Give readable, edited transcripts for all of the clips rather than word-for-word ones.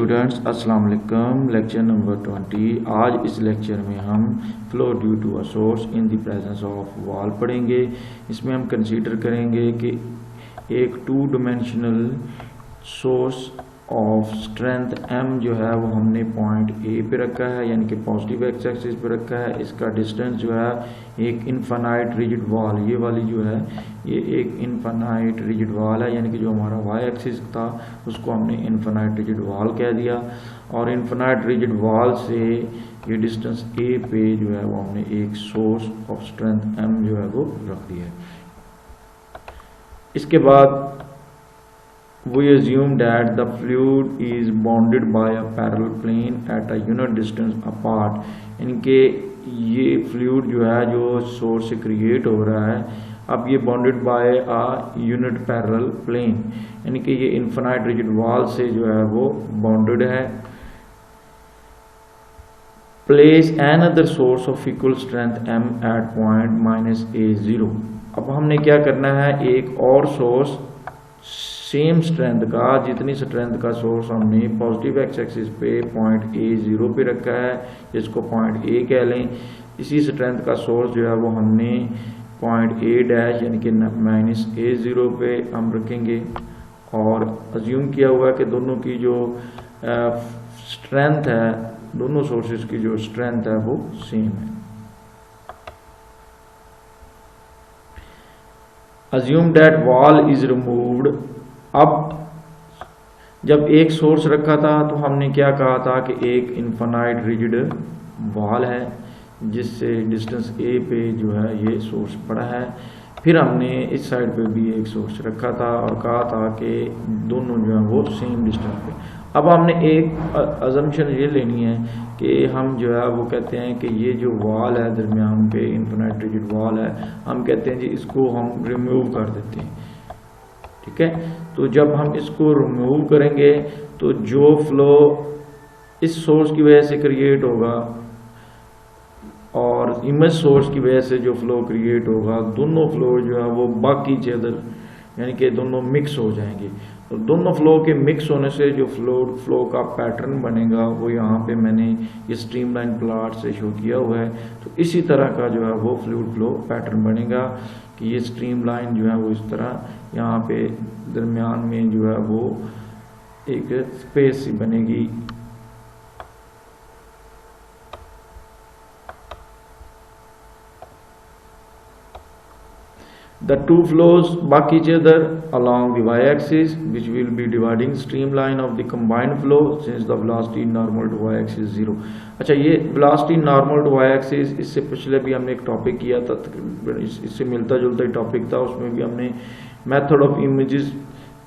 Students, अस्सलाम वालेकुम। Lecture number 20। आज इस लेक्चर में हम flow due to a source in the presence of wall पढ़ेंगे। इसमें हम कंसीडर करेंगे कि एक 2 dimensional source of strength m जो है वो हमने पॉइंट A पे रखा है, यानी कि पॉजिटिव एक्स एक्सिस पे रखा है। इसका डिस्टेंस जो है एक इनफाइनाइट रिजिड वॉल, ये वाली जो है ये एक इनफाइनाइट रिजिड वॉल है, यानी कि जो हमारा y एक्सिस था उसको हमने इनफाइनाइट रिजिड वॉल कह दिया। और इनफाइनाइट रिजिड वॉल से ये डिस्टेंस A पे जो है वो हमने एक सोर्स ऑफ स्ट्रेंथ m जो है वो रख दिया है। इसके बाद we assume that the fluid is bounded by a parallel plane at a unit distance apart। इनके ये फ्लूइड जो है जो सोर्स से क्रिएट हो रहा है, अब ये bounded by a unit parallel plane, यानी कि ये इनफाइनाइट रिजिड वॉल से जो है वो बाउंडेड है। Place another source of equal strength m at point -a0। अब हमने क्या करना है, एक और सोर्स सेम स्ट्रेंथ का, जितनी स्ट्रेंथ का सोर्स हमने पॉजिटिव एक्स एक्सिस पे पॉइंट A0 पे रखा है, जिसको पॉइंट A कह लें, इसी स्ट्रेंथ का सोर्स जो है वो हमने पॉइंट A' यानी कि -A0 पे हम रखेंगे। और अज्यूम किया हुआ है कि दोनों की जो स्ट्रेंथ है, दोनों सोर्सेज की जो स्ट्रेंथ है वो सेम है। Assume that wall is removed. अब जब एक सोर्स रखा था तो हमने क्या कहा था कि एक इनफाइनाइट रिजिड वॉल है जिससे डिस्टेंस A पे जो है ये सोर्स पड़ा है। फिर हमने इस साइड पे भी एक सोर्स रखा था और कहा था कि दोनों जो है वो सेम डिस्टेंस पे। अब हमने एक अजम्पशन ये लेनी है कि हम जो है वो कहते हैं कि ये जो वॉल है दरमियान पे, इनफाइनाइट रिजिड वॉल है, हम कहते हैं जी इसको हम रिमूव कर देते हैं, ठीक है। तो जब हम इसको रिमूव करेंगे तो जो फ्लो इस सोर्स की वजह से क्रिएट होगा और इमेज सोर्स की वजह से जो फ्लो क्रिएट होगा, दोनों फ्लो जो है वो बाकी चेदर यानी कि दोनों मिक्स हो जाएंगे। तो दोनों फ्लो के मिक्स होने से जो फ्लो का पैटर्न बनेगा वो यहाँ पे मैंने ये स्ट्रीमलाइन प्लॉट से शो किया हुआ है। तो इसी तरह का जो है वो फ्लूइड फ्लो पैटर्न बनेगा कि ये स्ट्रीमलाइन जो है वो इस तरह यहाँ पे दरमियान में जो है वो एक स्पेस सी बनेगी। The two flows buck each other along the y-axis, which will be dividing streamline of the combined flow since the velocity normal to y-axis 0। अच्छा, ये velocity normal to y-axis इससे पिछले भी हमने एक टॉपिक किया था, इससे मिलता जुलता ही टॉपिक था। उसमें भी हमने मेथड ऑफ इमेजेस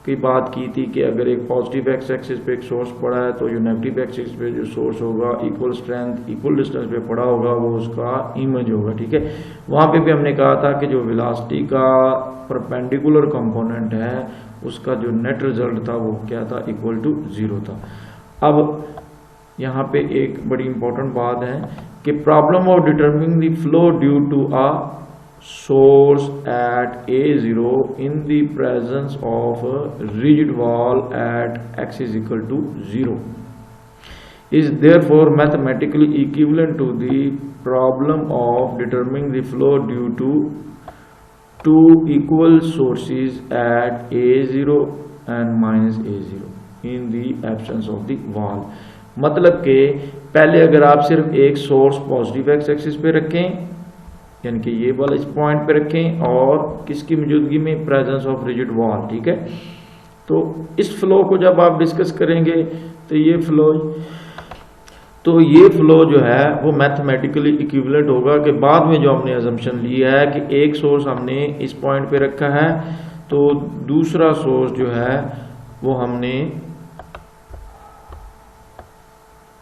की बात की थी कि अगर एक पॉजिटिव एक्स एक्सिस पे एक सोर्स पड़ा है तो जो नेगेटिव एक्सिस पे जो सोर्स होगा इक्वल स्ट्रेंथ इक्वल डिस्टेंस पे पड़ा होगा वो उसका इमेज होगा, ठीक है। वहाँ पे भी हमने कहा था कि जो वेलोसिटी का परपेंडिकुलर कंपोनेंट है उसका जो नेट रिजल्ट था वो क्या था, इक्वल टू 0 था। अब यहाँ पे एक बड़ी इंपॉर्टेंट बात है कि problem of determining the flow due to a source at A0 in the presence of a rigid wall at x is equal to 0 is therefore mathematically equivalent to the problem of determining the flow due to two equal sources at A0 and -A0 in the absence of the wall। मतलब कि पहले अगर आप सिर्फ एक source positive x axis पे रखें, यानी कि ये वाला इस पॉइंट पे रखें, और किसकी मौजूदगी में, प्रेजेंस ऑफ रिजिड वॉल, ठीक है। तो इस फ्लो को जब आप डिस्कस करेंगे तो ये फ्लो जो है वो मैथमेटिकली इक्विवेलेंट होगा कि बाद में जो हमने अजम्पशन लिया है कि एक सोर्स हमने इस पॉइंट पे रखा है तो दूसरा सोर्स जो है वो हमने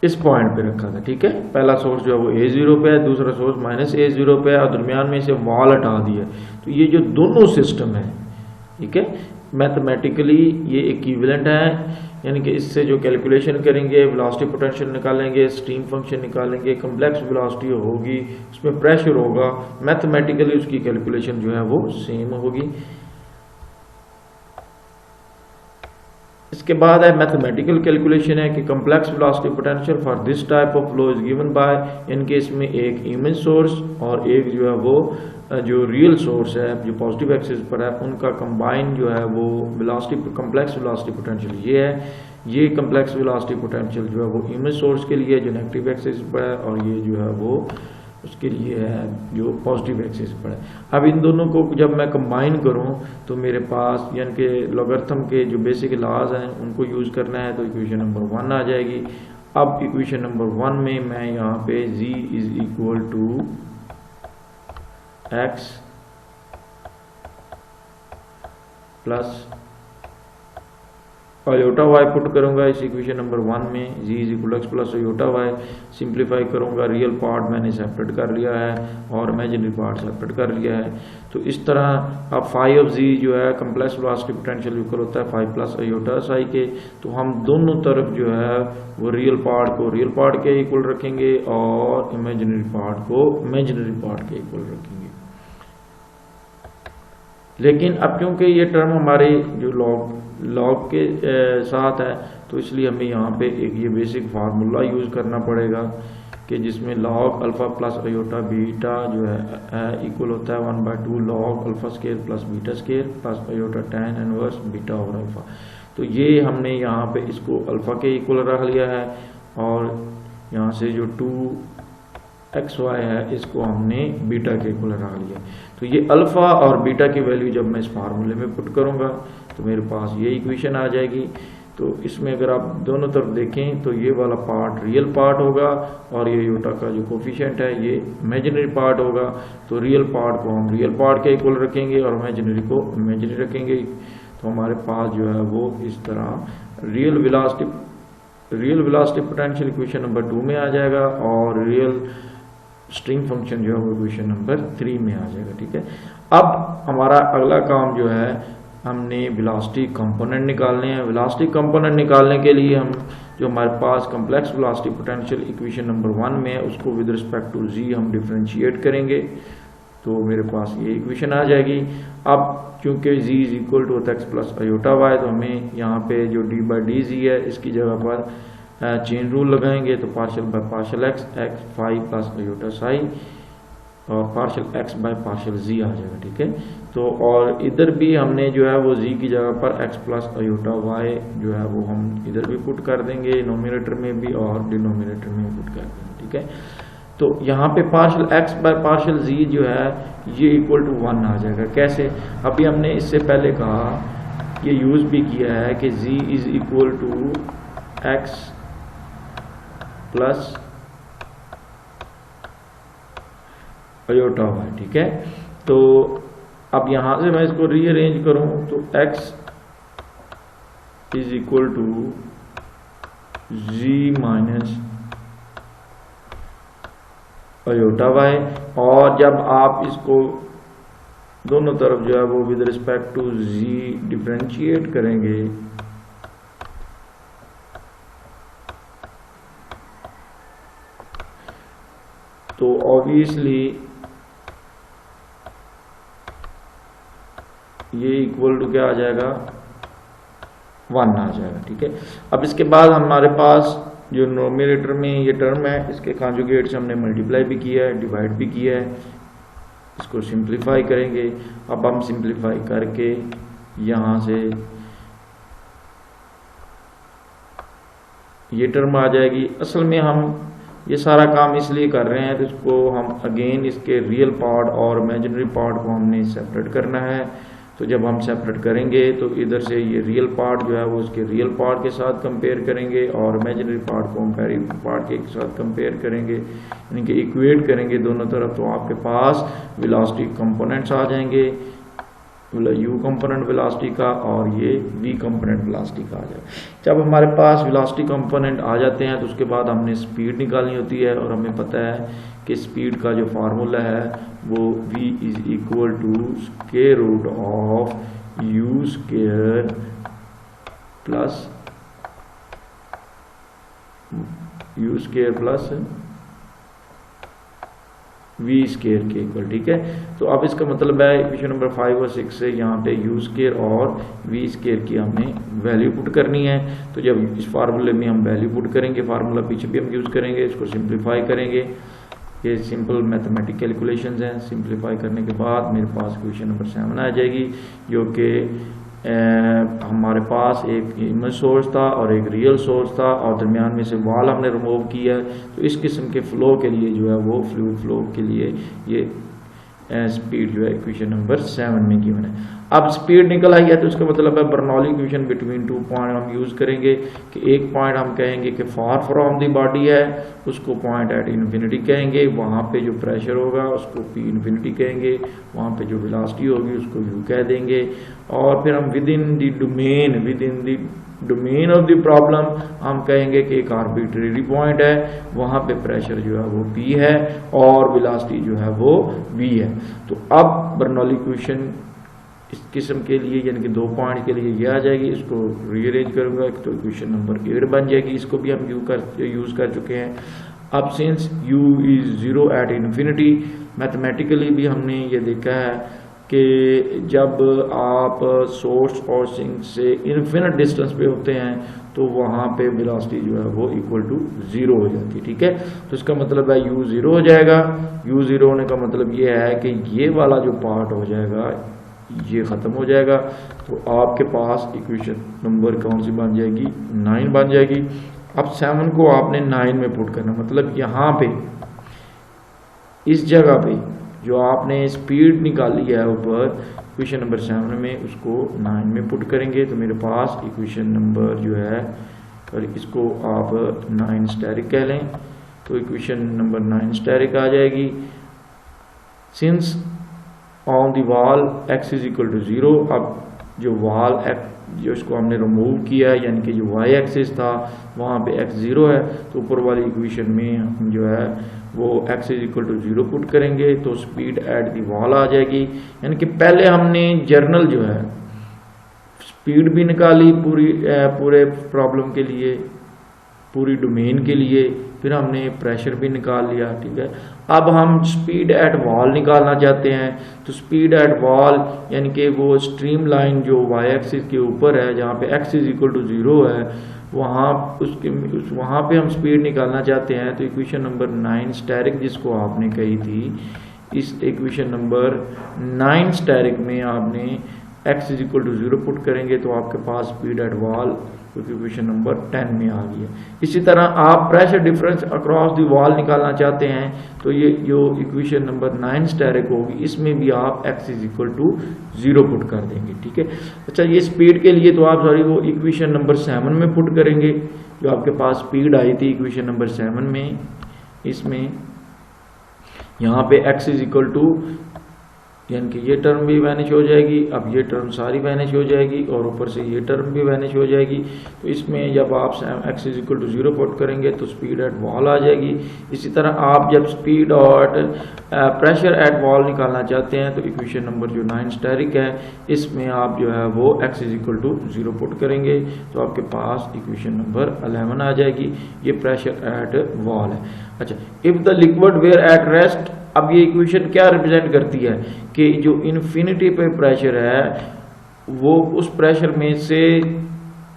इस पॉइंट पे रखा था, ठीक है। पहला सोर्स जो है वो A0 पे है, दूसरा सोर्स -A0 पे है और दरमियान में से वॉल हटा दिया। तो ये जो दोनों सिस्टम है, ठीक है, मैथमेटिकली ये इक्विवेलेंट है, यानी कि इससे जो कैलकुलेशन करेंगे, वेलोसिटी पोटेंशियल निकालेंगे, स्ट्रीम फंक्शन निकालेंगे, कम्प्लेक्स वेलोसिटी होगी, उसमें प्रेशर होगा, मैथमेटिकली उसकी कैलकुलेशन जो है वो सेम होगी। इसके बाद है मैथमेटिकल कैलकुलेशन है कि complex velocity potential for this type of flow is given by, in case में एक इमेज सोर्स और एक जो है वो जो रियल सोर्स है जो पॉजिटिव एक्सिस पर है उनका कंबाइन जो है वो वेलोसिटी कम्प्लेक्स वेलोसिटी पोटेंशियल ये है। ये कम्प्लेक्स वेलोसिटी पोटेंशियल जो है वो इमेज सोर्स के लिए जो नेगेटिव एक्सिस पर है और ये जो है वो उसके लिए है जो पॉजिटिव एक्सिस पर है। अब इन दोनों को जब मैं कंबाइन करूं तो मेरे पास यानी कि लॉगरिथम के जो बेसिक लॉज हैं उनको यूज़ करना है, तो इक्वेशन नंबर 1 आ जाएगी। अब इक्वेशन नंबर 1 में मैं यहाँ पे z is equal to x plus iota y put करूंगा इस इक्वेशन नंबर 1 में। z is equal x plus iota y simplify करूंगा, रियल पार्ट मैंने सेपरेट कर लिया है और इमेजिनरी पार्ट सेपरेट कर लिया है। तो इस तरह अब फाई ऑफ z जो है कम्प्लेक्स वेलोसिटी पोटेंशियल इक्वल होता है 5 प्लस अयोटा साई के। तो हम दोनों तरफ जो है वो रियल पार्ट को रियल पार्ट के इक्वल रखेंगे और इमेजिनरी पार्ट को इमेजिनरी पार्ट के इक्वल रखेंगे। लेकिन अब क्योंकि ये टर्म हमारे जो लॉग के साथ है तो इसलिए हमें यहाँ पे एक ये बेसिक फार्मूला यूज़ करना पड़ेगा कि जिसमें log alpha plus iota beta जो है इक्वल होता है 1/2 log alpha square plus beta square plus iota tan inverse beta और अल्फ़ा। तो ये हमने यहाँ पे इसको अल्फ़ा के इक्वल रख लिया है और यहाँ से जो 2xy है इसको हमने बीटा के इक्वल रख लिया। तो ये अल्फ़ा और बीटा की वैल्यू जब मैं इस फार्मूले में पुट करूँगा तो मेरे पास ये इक्वेशन आ जाएगी। तो इसमें अगर आप दोनों तरफ देखें तो ये वाला पार्ट रियल पार्ट होगा और ये योटा का जो कोफिशिएंट है ये इमेजिनरी पार्ट होगा। तो रियल पार्ट को हम रियल पार्ट के इक्वल रखेंगे और इमेजिनरी को इमेजिनरी रखेंगे। तो हमारे पास जो है वो इस तरह real velocity potential equation number 2 में आ जाएगा और रियल स्ट्रिंग फंक्शन जो है वो इक्वेशन नंबर 3 में आ जाएगा। ठीक है, अब हमारा अगला काम जो है हमने वेलोसिटी कंपोनेंट निकालने हैं। वेलोसिटी कंपोनेंट निकालने के लिए हम जो हमारे पास complex velocity potential equation number 1 में है उसको विद रिस्पेक्ट टू z हम डिफरेंशिएट करेंगे। तो मेरे पास ये इक्वेशन आ जाएगी। अब क्योंकि z इज इक्वल टू होता है x प्लस अयोटा y, तो हमें यहाँ पे जो d/dz है इसकी जगह पर चेन रूल लगाएंगे। तो partial by partial x phi plus iota psi और partial x by partial z आ जाएगा। ठीक है, तो और इधर भी हमने जो है वो z की जगह पर x प्लस अयोटा y जो है वो हम इधर भी पुट कर देंगे, नोमिनेटर में भी और डिनोमिनेटर में पुट कर देंगे। ठीक है, तो यहाँ पे partial x by partial z जो है ये इक्वल टू 1 आ जाएगा। कैसे? अभी हमने इससे पहले कहा ये यूज भी किया है कि z is equal to x plus iota y। ठीक है, तो अब यहां से मैं इसको रीअरेंज करूं तो x is equal to z minus iota y। और जब आप इसको दोनों तरफ जो है वो with respect to z differentiate करेंगे तो ऑब्वियसली ये इक्वल टू क्या आ जाएगा 1 आ जाएगा। ठीक है, अब इसके बाद हमारे पास जो नोमिनेटर में ये टर्म है इसके कॉन्जुगेट से हमने मल्टीप्लाई भी किया है, डिवाइड भी किया है। इसको सिंप्लीफाई करेंगे। अब हम सिंप्लीफाई करके यहाँ से ये टर्म आ जाएगी। असल में हम ये सारा काम इसलिए कर रहे हैं तो इसको हम अगेन इसके रियल पार्ट और इमेजिनरी पार्ट को हमने सेपरेट करना है। तो जब हम सेपरेट करेंगे तो इधर से ये रियल पार्ट जो है वो उसके रियल पार्ट के साथ कंपेयर करेंगे और इमेजिनरी पार्ट को हम इमेजिनरी पार्ट के साथ कंपेयर करेंगे, यानी कि इक्वेट करेंगे दोनों तरफ। तो आपके पास वेलोसिटी कंपोनेंट्स आ जाएंगे, u कंपोनेंट वेलोसिटी का और ये v कंपोनेंट वेलोसिटी का आ जाएगा। जब हमारे पास वेलोसिटी कंपोनेंट आ जाते हैं तो उसके बाद हमने स्पीड निकालनी होती है और हमें पता है कि स्पीड का जो फार्मूला है वो v is equal to square root of u square plus u square plus v square के इक्वल, ठीक है। तो अब इसका मतलब है इक्वेशन नंबर 5 और 6 से यहाँ पे यू स्केयर और वी स्केयर की हमने वैल्यू पुट करनी है। तो जब इस फार्मूले में हम वैल्यू पुट करेंगे, फार्मूला पीछे भी हम यूज़ करेंगे, इसको सिंप्लीफाई करेंगे। ये सिंपल मैथमेटिक कैलकुलेशंस हैं। सिंप्लीफाई करने के बाद मेरे पास इक्वेशन नंबर 7 आ जाएगी, जो कि हमारे पास एक इमेज सोर्स था और एक रियल सोर्स था और दरमियान में से वॉल हमने रिमूव किया है। तो इस किस्म के फ्लो के लिए जो है वो फ्लूइड फ्लो के लिए ये स्पीड जो है इक्वेशन नंबर 7 में गिवन है। अब स्पीड निकल आई है तो इसका मतलब है बर्नौली इक्वेशन बिटवीन 2 पॉइंट हम यूज करेंगे कि एक पॉइंट हम कहेंगे कि फार फ्रॉम द बॉडी है, उसको पॉइंट एट इन्फिनिटी कहेंगे, वहां पे जो प्रेशर होगा उसको पी इन्फिनिटी कहेंगे, वहां पे जो वेलोसिटी होगी उसको यू कह देंगे। और फिर हम with in the domain of the problem हम कहेंगे कि एक आर्बिट्रेरी पॉइंट है, वहां पे प्रेशर जो है वो P है और वेलोसिटी जो है वो V है। तो अब बर्नौली इक्वेशन इस किस्म के लिए यानी कि 2 पॉइंट के लिए ये आ जाएगी। इसको रीअरेंज करूंगा तो इक्वेशन नंबर 8 बन जाएगी। इसको भी हम यूज कर चुके हैं। अब since u is 0 at infinity, mathematically भी हमने ये देखा है कि जब आप सोर्स और सिंक से इन्फिनिट डिस्टेंस पे होते हैं तो वहाँ पे वेलोसिटी जो है वो इक्वल टू 0 हो जाती है, ठीक है। तो इसका मतलब है u 0 हो जाएगा। u 0 होने का मतलब ये है कि ये वाला जो पार्ट हो जाएगा ये ख़त्म हो जाएगा। तो आपके पास इक्वेशन नंबर कौन सी बन जाएगी, 9 बन जाएगी। अब 7 को आपने 9 में पुट करना, मतलब यहाँ पे इस जगह पे जो आपने स्पीड निकाली है ऊपर इक्वेशन नंबर 7 में, उसको 9 में पुट करेंगे। तो मेरे पास इक्वेशन नंबर जो है, और इसको आप 9 स्टैटिक कह लें, तो इक्वेशन नंबर 9 स्टैटिक आ जाएगी। Since on the wall x is equal to 0, अब जो वॉल जो इसको हमने रिमूव किया है यानी कि जो y एक्सिस था वहाँ पे x 0 है, तो ऊपर वाली इक्वेशन में हम जो है वो x is equal to 0 put करेंगे तो स्पीड एट दी वॉल आ जाएगी। यानी कि पहले हमने जर्नल जो है स्पीड भी निकाली पूरे प्रॉब्लम के लिए, पूरी डोमेन के लिए, फिर हमने प्रेशर भी निकाल लिया, ठीक है। अब हम स्पीड एट वॉल निकालना चाहते हैं। तो स्पीड एट वॉल यानी कि वो स्ट्रीम लाइन जो y एक्सिस के ऊपर है जहाँ पे x इज इक्वल टू 0 है, वहाँ पे हम स्पीड निकालना चाहते हैं। तो इक्वेशन नंबर 9 स्टैटिक जिसको आपने कही थी, इस इक्वेशन नंबर 9 स्टैटिक में आपने x is equal to 0 put करेंगे तो आपके पास speed at wall equation number 10 में आ गई है। इसी तरह आप pressure difference across the wall निकालना चाहते हैं तो ये जो इक्वेशन नंबर 9 स्टैटिक होगी इसमें भी आप x is equal to 0 put कर देंगे, ठीक है। अच्छा, ये स्पीड के लिए तो आप वो इक्वेशन नंबर 7 में पुट करेंगे जो आपके पास स्पीड आई थी इक्वेशन नंबर 7 में। इसमें यहाँ पे x इज इक्वल टू यानी कि ये टर्म भी वैनिश हो जाएगी, अब ये टर्म सारी वैनिश हो जाएगी और ऊपर से ये टर्म भी वैनिश हो जाएगी। तो इसमें जब आप x is equal to 0 put करेंगे तो स्पीड एट वॉल आ जाएगी। इसी तरह आप जब स्पीड और प्रेशर एट वॉल निकालना चाहते हैं तो इक्वेशन नंबर जो 9 स्टैटिक है इसमें आप जो है वो x is equal to 0 put करेंगे तो आपके पास इक्वेशन नंबर 11 आ जाएगी। ये प्रेशर एट वॉल है। अच्छा, if the liquid were at rest, अब ये इक्वेशन क्या रिप्रेजेंट करती है कि जो इन्फिनिटी पे प्रेशर है वो उस प्रेशर में से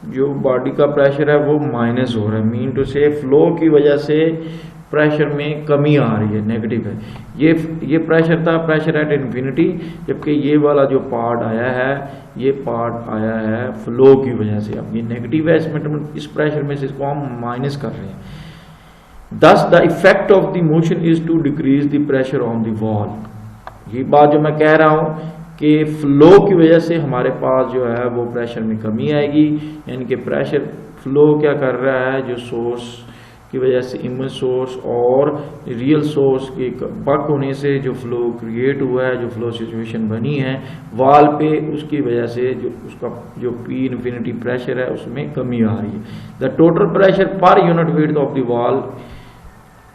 जो बॉडी का प्रेशर है वो माइनस हो रहा है, मीन टू से फ्लो की वजह से प्रेशर में कमी आ रही है, नेगेटिव है। ये प्रेशर था प्रेशर एट इन्फिनिटी, जबकि ये वाला जो पार्ट आया है ये पार्ट आया है फ्लो की वजह से। अब ये नेगेटिव है, इस प्रेशर में से इसको हम माइनस कर रहे हैं। Thus the effect of the motion is to decrease the pressure on the wall। ये बात जो मैं कह रहा हूँ कि फ्लो की वजह से हमारे पास जो है वो प्रेशर में कमी आएगी, यानी कि प्रेशर फ्लो क्या कर रहा है, जो सोर्स की वजह से इमेज सोर्स और रियल सोर्स के बक होने से जो फ्लो क्रिएट हुआ है, जो फ्लो सिचुएशन बनी है वॉल पे, उसकी वजह से जो उसका जो P इन्फिनिटी प्रेशर है उसमें कमी आ रही है। The total pressure per unit width of the wall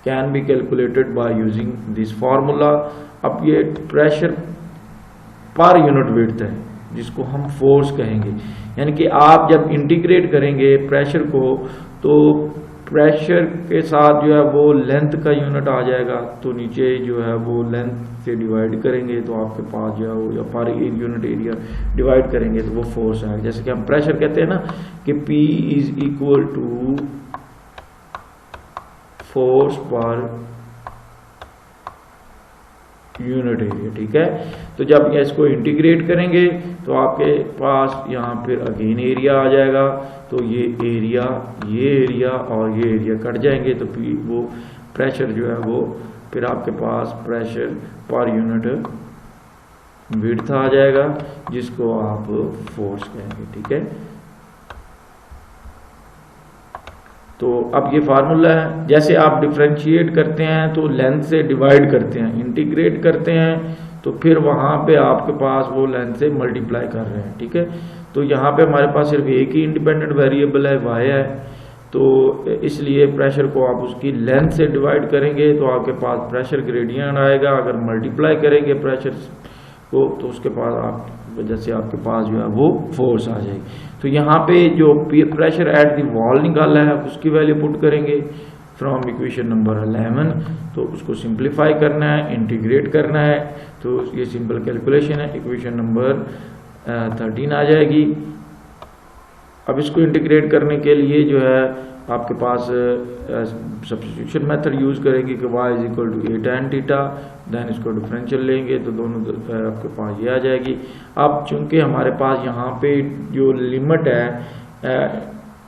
can be calculated by using this formula. अब ये प्रेशर पर यूनिट विड्थ है जिसको हम फोर्स कहेंगे, यानी कि आप जब इंटीग्रेट करेंगे प्रेशर को तो प्रेशर के साथ जो है वो लेंथ का यूनिट आ जाएगा, तो नीचे जो है वो लेंथ से डिवाइड करेंगे तो आपके पास जो है वो, या पर यूनिट एरिया डिवाइड करेंगे तो वो फोर्स आएगा। जैसे कि हम प्रेशर कहते हैं ना कि P is equal to force per unit area, ठीक है। तो जब इसको इंटीग्रेट करेंगे तो आपके पास यहाँ पर अगेन एरिया आ जाएगा, तो ये एरिया और ये एरिया कट जाएंगे, तो वो प्रेशर जो है वो फिर आपके पास प्रेशर पर यूनिट विड्थ आ जाएगा, जिसको आप फोर्स कहेंगे, ठीक है। तो अब ये फार्मूला है, जैसे आप डिफरेंशिएट करते हैं तो लेंथ से डिवाइड करते हैं, इंटीग्रेट करते हैं तो फिर वहां पे आपके पास वो लेंथ से मल्टीप्लाई कर रहे हैं, ठीक है। तो यहाँ पे हमारे पास सिर्फ एक ही इंडिपेंडेंट वेरिएबल है, y है, तो इसलिए प्रेशर को आप उसकी लेंथ से डिवाइड करेंगे तो आपके पास प्रेशर ग्रेडियंट आएगा। अगर मल्टीप्लाई करेंगे प्रेशर को तो उसके पास आप वजह से आपके पास जो है वो फोर्स आ जाएगी। तो यहाँ पे जो प्रेशर एट द वॉल निकाला है उसकी वैल्यू पुट करेंगे फ्रॉम इक्वेशन नंबर 11, तो उसको सिंप्लीफाई करना है, इंटीग्रेट करना है, तो ये सिंपल कैलकुलेशन है, इक्वेशन नंबर 13 आ जाएगी। अब इसको इंटीग्रेट करने के लिए जो है आपके पास सब्स्टिट्यूशन मेथड यूज करेंगे कि y is equal to a tan theta, then इसको डिफरेंशियल लेंगे तो दोनों आपके पास ये आ जाएगी। अब चूंकि हमारे पास यहाँ पे जो लिमिट है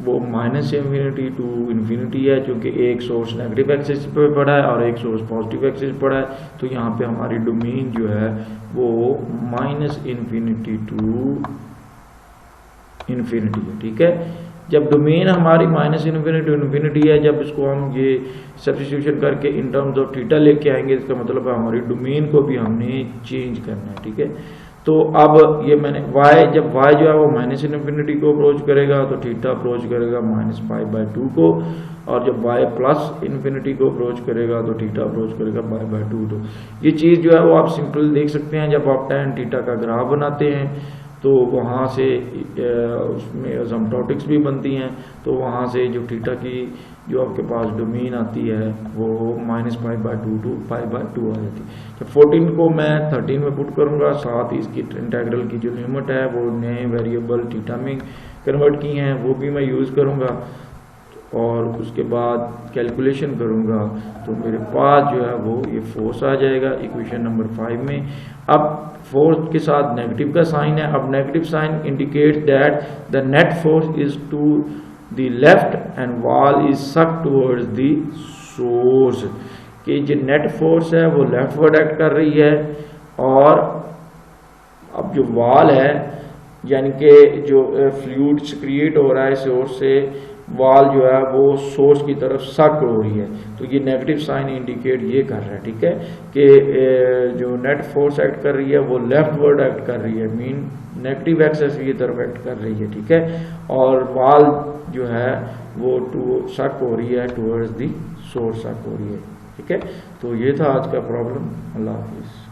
वो माइनस इन्फिनिटी टू इन्फिनिटी है, चूंकि एक सोर्स नेगेटिव एक्सिस पे पड़ा है और एक सोर्स पॉजिटिव एक्सिस पड़ा है, तो यहाँ पे हमारी डोमेन जो है वो माइनस इन्फिनिटी टू इन्फिनिटी है, ठीक है। जब डोमेन हमारी माइनस इन्फिनिटी टू इन्फिनिटी है, जब इसको हम ये सब्स्टिट्यूशन करके इन टर्म्स ऑफ थीटा लेके आएंगे, इसका मतलब है हमारी डोमेन को भी हमने चेंज करना है, ठीक है। तो अब ये मैंने जब y जो है वो माइनस इन्फिनिटी को अप्रोच करेगा तो थीटा अप्रोच करेगा -π/2 को, और जब y प्लस इन्फिनिटी को अप्रोच करेगा तो थीटा अप्रोच करेगा π/2। तो ये चीज़ जो है वो आप सिंपल देख सकते हैं, जब आप tan थीटा का ग्राफ बनाते हैं तो वहाँ से उसमें असिम्प्टोटिक्स भी बनती हैं, तो वहाँ से जो थीटा की जो आपके पास डोमेन आती है वो -π/2 टू π/2 आ जाती है। जब 14 को मैं 13 में पुट करूँगा, साथ ही इसकी इंटेग्रल की जो लिमिट है वो नए वेरिएबल थीटा में कन्वर्ट की हैं वो भी मैं यूज़ करूँगा, और उसके बाद कैलकुलेशन करूँगा तो मेरे पास जो है वो ये फोर्स आ जाएगा इक्वेशन नंबर 5 में। अब फोर्स के साथ नेगेटिव का साइन है, अब negative sign indicates that the net force is to the left end wall is suck towards the source, कि जो नेट फोर्स है वो लेफ्टवर्ड एक्ट कर रही है, और अब जो वॉल है यानी कि जो फ्लूइड क्रिएट हो रहा है सोर्स से, वॉल जो है वो सोर्स की तरफ सक हो रही है, तो ये नेगेटिव साइन इंडिकेट ये कर रहा है, ठीक है, कि जो नेट फोर्स एक्ट कर रही है वो लेफ्टवर्ड एक्ट कर रही है, मीन नेगेटिव एक्सेस की तरफ एक्ट कर रही है, ठीक है, और वॉल जो है वो सक हो रही है टुवर्ड्स दी सोर्स सक हो रही है, ठीक है। तो ये था आज का प्रॉब्लम। अल्लाह हाफिज़।